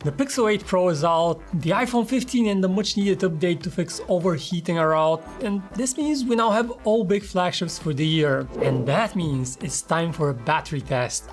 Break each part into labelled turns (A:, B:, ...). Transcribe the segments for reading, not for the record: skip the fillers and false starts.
A: The Pixel 8 Pro is out, the iPhone 15 and the much needed update to fix overheating are out, and this means we now have all big flagships for the year. And that means it's time for a battery test.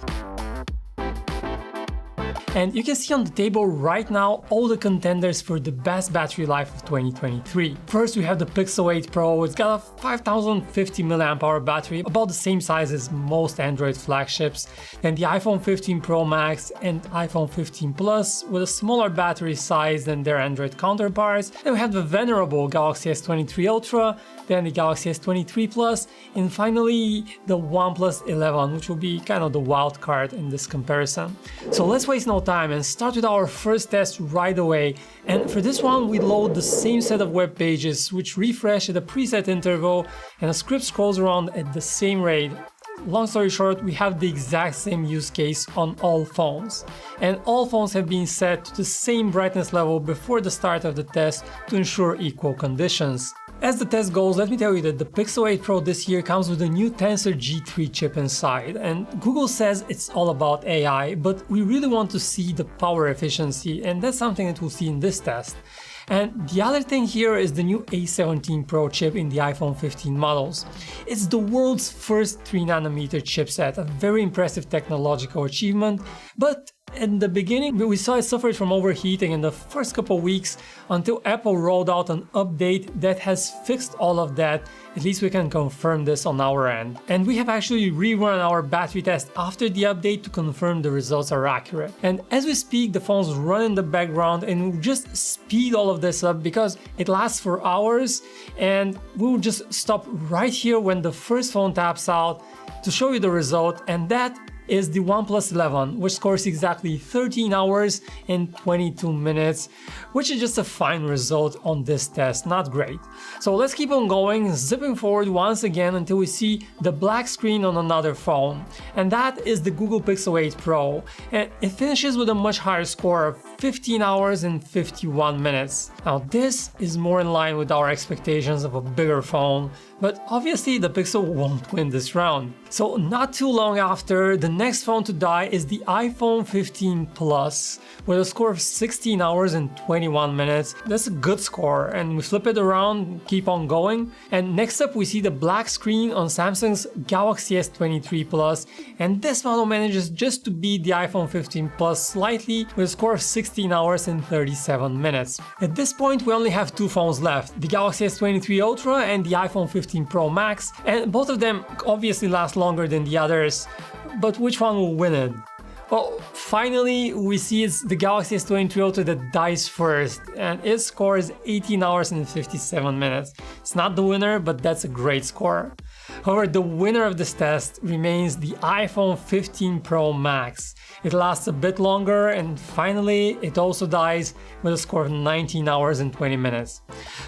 A: And you can see on the table right now all the contenders for the best battery life of 2023. First we have the Pixel 8 Pro. It's got a 5050 mAh battery, about the same size as most Android flagships. Then the iPhone 15 Pro Max and iPhone 15 Plus with a smaller battery size than their Android counterparts. Then we have the venerable Galaxy S23 Ultra, then the Galaxy S23 Plus, and finally the OnePlus 11, which will be kind of the wild card in this comparison. So let's waste no time and start with our first test right away. And for this one we load the same set of web pages which refresh at a preset interval and a script scrolls around at the same rate. Long story short, we have the exact same use case on all phones. And all phones have been set to the same brightness level before the start of the test to ensure equal conditions. As the test goes, let me tell you that the Pixel 8 Pro this year comes with a new Tensor G3 chip inside, and Google says it's all about AI, but we really want to see the power efficiency, and that's something that we'll see in this test. And the other thing here is the new A17 Pro chip in the iPhone 15 models. It's the world's first 3nm chipset, a very impressive technological achievement, but in the beginning we saw it suffered from overheating in the first couple weeks until Apple rolled out an update that has fixed all of that. At least we can confirm this on our end. And we have actually rerun our battery test after the update to confirm the results are accurate. And as we speak, the phones run in the background and we'll just speed all of this up because it lasts for hours, and we'll just stop right here when the first phone taps out to show you the result, and that is the OnePlus 11, which scores exactly 13 hours and 22 minutes, which is just a fine result on this test, not great. So let's keep on going, zipping forward once again until we see the black screen on another phone, and that is the Google Pixel 8 Pro, and it finishes with a much higher score of 15 hours and 51 minutes. Now this is more in line with our expectations of a bigger phone, but obviously the Pixel won't win this round. So not too long after, the next phone to die is the iPhone 15 Plus with a score of 16 hours and 21 minutes. That's a good score, and we flip it around, keep on going. And next up we see the black screen on Samsung's Galaxy S23 Plus, and this model manages just to beat the iPhone 15 Plus slightly with a score of 16 hours and 37 minutes. At this point we only have two phones left, the Galaxy S23 Ultra and the iPhone 15 Pro Max, and both of them obviously last longer than the others, but which one will win it? Well, finally we see it's the Galaxy S23 Ultra that dies first, and its score is 18 hours and 57 minutes. It's not the winner, but that's a great score. However, the winner of this test remains the iPhone 15 Pro Max. It lasts a bit longer, and finally it also dies with a score of 19 hours and 20 minutes.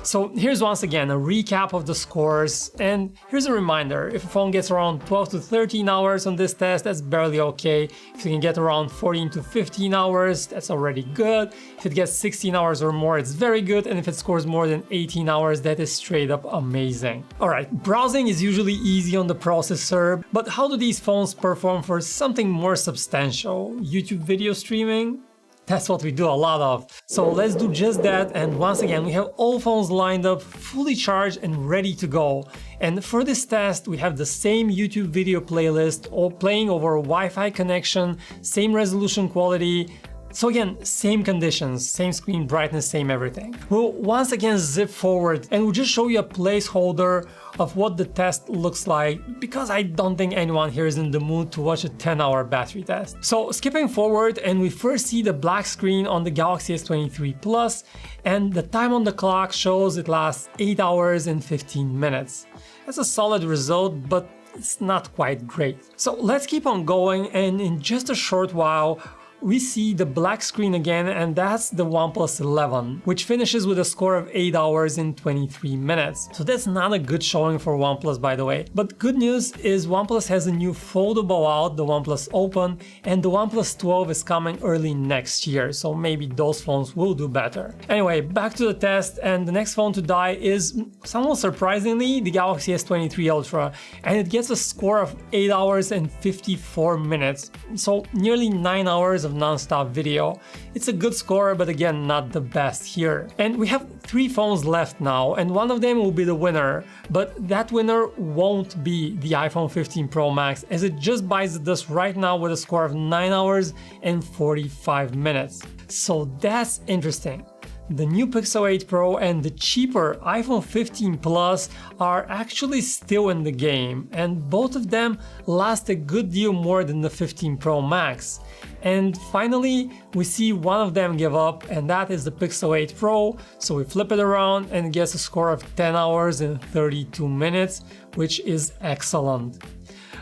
A: So here's once again a recap of the scores, and here's a reminder: if a phone gets around 12 to 13 hours on this test, that's barely okay. If you can get around 14 to 15 hours, that's already good. If it gets 16 hours or more, it's very good, and if it scores more than 18 hours, that is straight up amazing. Alright, browsing is usually easy on the processor, but how do these phones perform for something more substantial? YouTube video streaming? That's what we do a lot of. So let's do just that, and once again we have all phones lined up, fully charged and ready to go. And for this test we have the same YouTube video playlist, all playing over a Wi-Fi connection, same resolution quality. So again, same conditions, same screen brightness, same everything. We'll once again zip forward and we'll just show you a placeholder of what the test looks like, because I don't think anyone here is in the mood to watch a 10-hour battery test. So skipping forward, and we first see the black screen on the Galaxy S23 Plus, and the time on the clock shows it lasts 8 hours and 15 minutes. That's a solid result, but it's not quite great. So let's keep on going, and in just a short while we see the black screen again, and that's the OnePlus 11, which finishes with a score of 8 hours and 23 minutes. So that's not a good showing for OnePlus, by the way. But good news is OnePlus has a new foldable out, the OnePlus Open, and the OnePlus 12 is coming early next year, so maybe those phones will do better. Anyway, back to the test, and the next phone to die is, somewhat surprisingly, the Galaxy S23 Ultra, and it gets a score of 8 hours and 54 minutes, so nearly 9 hours of non-stop video. It's a good score, but again, not the best here. And we have 3 phones left now, and one of them will be the winner, but that winner won't be the iPhone 15 Pro Max, as it just bites the dust right now with a score of 9 hours and 45 minutes. So that's interesting. The new Pixel 8 Pro and the cheaper iPhone 15 Plus are actually still in the game, and both of them last a good deal more than the 15 Pro Max. And finally, we see one of them give up, and that is the Pixel 8 Pro. So we flip it around and it gets a score of 10 hours and 32 minutes, which is excellent.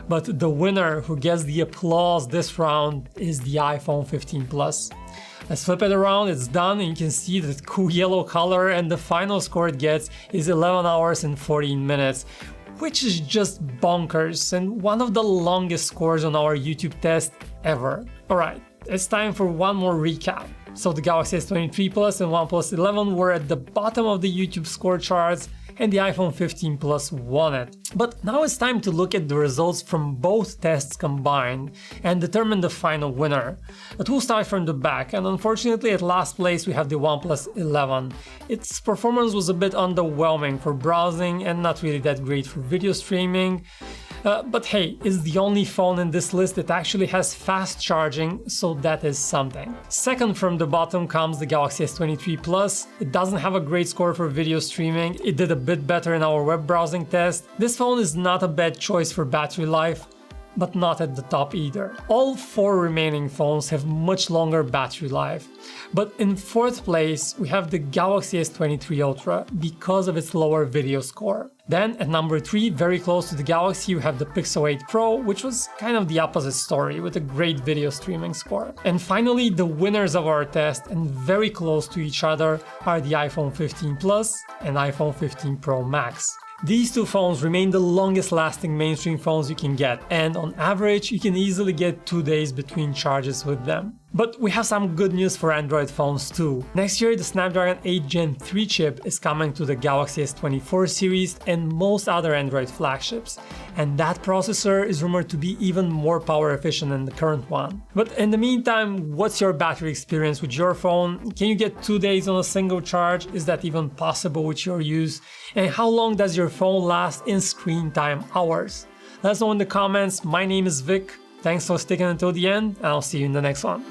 A: But the winner who gets the applause this round is the iPhone 15 Plus. Let's flip it around, it's done, and you can see the cool yellow color, and the final score it gets is 11 hours and 14 minutes, which is just bonkers and one of the longest scores on our YouTube test ever. Alright, it's time for one more recap. So the Galaxy S23 Plus and OnePlus 11 were at the bottom of the YouTube score charts, and the iPhone 15 Plus won it. But now it's time to look at the results from both tests combined and determine the final winner. But we'll start from the back, and unfortunately at last place we have the OnePlus 11. Its performance was a bit underwhelming for browsing and not really that great for video streaming. But hey, it's the only phone in this list that actually has fast charging, so that is something. Second from the bottom comes the Galaxy S23 Plus. It doesn't have a great score for video streaming, it did a bit better in our web browsing test. This phone is not a bad choice for battery life, but not at the top either. All 4 remaining phones have much longer battery life. But in 4th place, we have the Galaxy S23 Ultra because of its lower video score. Then at number 3, very close to the Galaxy, you have the Pixel 8 Pro, which was kind of the opposite story with a great video streaming score. And finally, the winners of our test, and very close to each other, are the iPhone 15 Plus and iPhone 15 Pro Max. These 2 phones remain the longest lasting mainstream phones you can get, and on average you can easily get 2 days between charges with them. But we have some good news for Android phones too. Next year the Snapdragon 8 Gen 3 chip is coming to the Galaxy S24 series and most other Android flagships, and that processor is rumored to be even more power efficient than the current one. But in the meantime, what's your battery experience with your phone? Can you get 2 days on a single charge? Is that even possible with your use? And how long does your phone last in screen time hours? Let us know in the comments. My name is Vic. Thanks for sticking until the end, and I'll see you in the next one.